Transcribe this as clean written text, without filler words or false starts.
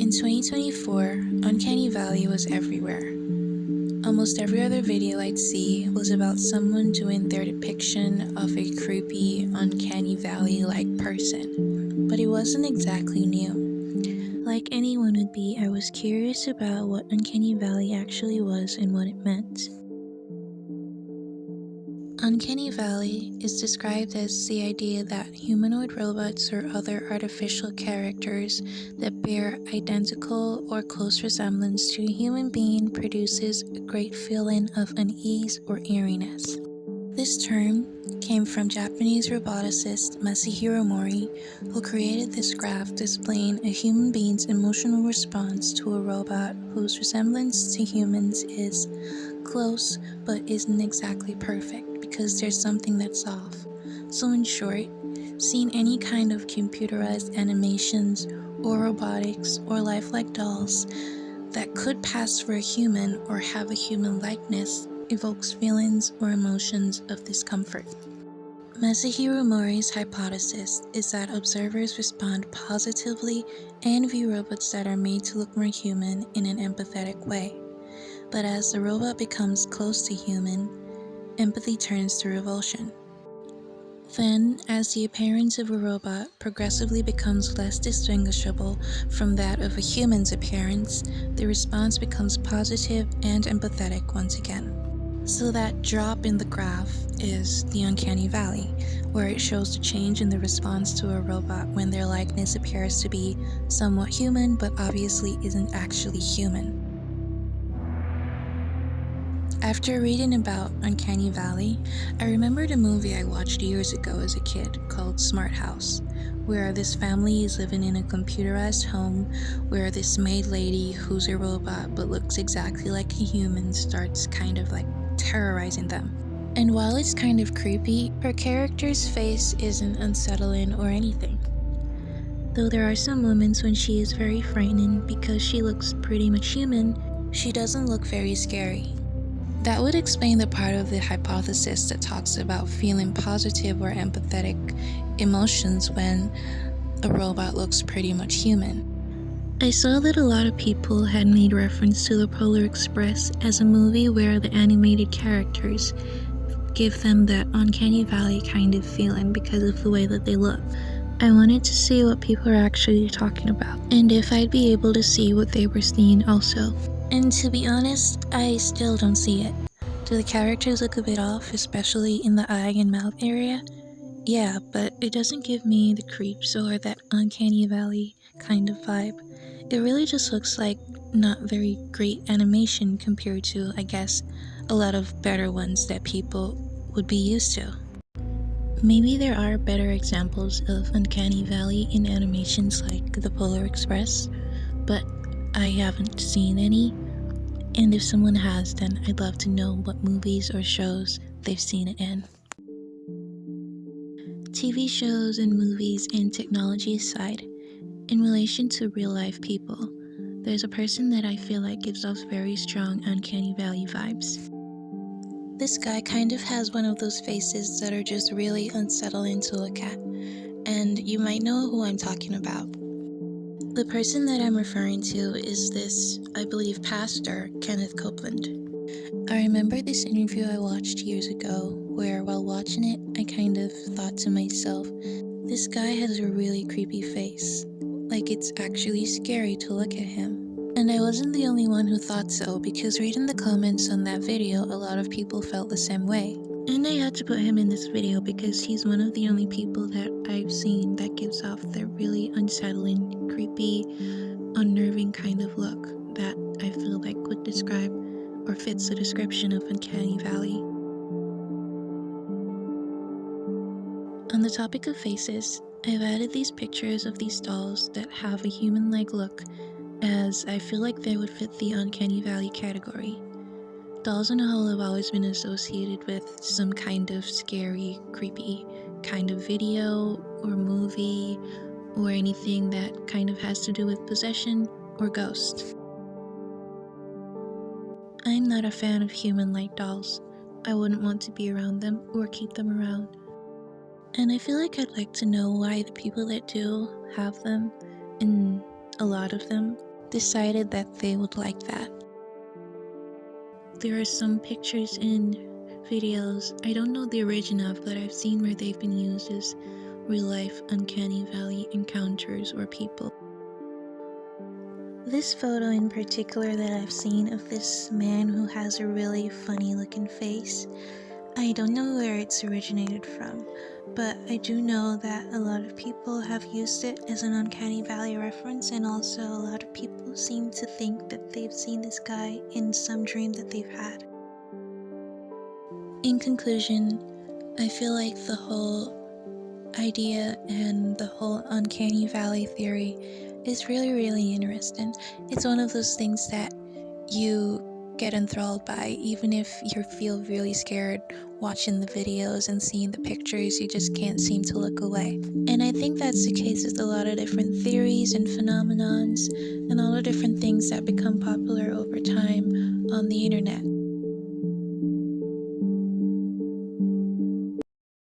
In 2024, Uncanny Valley was everywhere. Almost every other video I'd see was about someone doing their depiction of a creepy, Uncanny Valley-like person. But it wasn't exactly new. Like anyone would be, I was curious about what Uncanny Valley actually was and what it meant. Uncanny Valley is described as the idea that humanoid robots or other artificial characters that bear identical or close resemblance to a human being produces a great feeling of unease or eeriness. This term came from Japanese roboticist Masahiro Mori, who created this graph displaying a human being's emotional response to a robot whose resemblance to humans is close but isn't exactly perfect because there's something that's off. So in short, seeing any kind of computerized animations or robotics or lifelike dolls that could pass for a human or have a human likeness evokes feelings or emotions of discomfort. Masahiro Mori's hypothesis is that observers respond positively and view robots that are made to look more human in an empathetic way. But as the robot becomes close to human, empathy turns to revulsion. Then, as the appearance of a robot progressively becomes less distinguishable from that of a human's appearance, the response becomes positive and empathetic once again. So that drop in the graph is the Uncanny Valley, where it shows the change in the response to a robot when their likeness appears to be somewhat human but obviously isn't actually human. After reading about Uncanny Valley, I remembered a movie I watched years ago as a kid called Smart House, where this family is living in a computerized home where this maid lady who's a robot but looks exactly like a human starts kind of like terrorizing them. And while it's kind of creepy, her character's face isn't unsettling or anything. Though there are some moments when she is very frightening because she looks pretty much human, she doesn't look very scary. That would explain the part of the hypothesis that talks about feeling positive or empathetic emotions when a robot looks pretty much human. I saw that a lot of people had made reference to The Polar Express as a movie where the animated characters give them that Uncanny Valley kind of feeling because of the way that they look. I wanted to see what people are actually talking about, and if I'd be able to see what they were seeing also. And to be honest, I still don't see it. Do the characters look a bit off, especially in the eye and mouth area? Yeah, but it doesn't give me the creeps or that Uncanny Valley kind of vibe. It really just looks like not very great animation compared to, I guess, a lot of better ones that people would be used to. Maybe there are better examples of Uncanny Valley in animations like The Polar Express, but I haven't seen any, and if someone has, then I'd love to know what movies or shows they've seen it in. TV shows and movies and technology aside, in relation to real-life people, there's a person that I feel like gives off very strong Uncanny Valley vibes. This guy kind of has one of those faces that are just really unsettling to look at, and you might know who I'm talking about. The person that I'm referring to is this, I believe, pastor, Kenneth Copeland. I remember this interview I watched years ago, where while watching it, I kind of thought to myself, this guy has a really creepy face. Like it's actually scary to look at him. And I wasn't the only one who thought so, because reading the comments on that video, a lot of people felt the same way. And I had to put him in this video because he's one of the only people that I've seen that gives off that really unsettling, creepy, unnerving kind of look that I feel like would describe or fits the description of Uncanny Valley. On the topic of faces, I've added these pictures of these dolls that have a human-like look, as I feel like they would fit the Uncanny Valley category. Dolls in a whole have always been associated with some kind of scary, creepy kind of video or movie or anything that kind of has to do with possession or ghost. I'm not a fan of human-like dolls. I wouldn't want to be around them or keep them around. And I feel like I'd like to know why the people that do have them, and a lot of them, decided that they would like that. There are some pictures and videos I don't know the origin of, but I've seen where they've been used as real life Uncanny Valley encounters or people. This photo in particular that I've seen of this man who has a really funny looking face, I don't know where it's originated from, but I do know that a lot of people have used it as an Uncanny Valley reference, and also a lot of people seem to think that they've seen this guy in some dream that they've had. In conclusion, I feel like the whole idea and the whole Uncanny Valley theory is really interesting. It's one of those things that you get enthralled by, even if you feel really scared watching the videos and seeing the pictures, you just can't seem to look away. And I think that's the case with a lot of different theories and phenomenons and all the different things that become popular over time on the internet.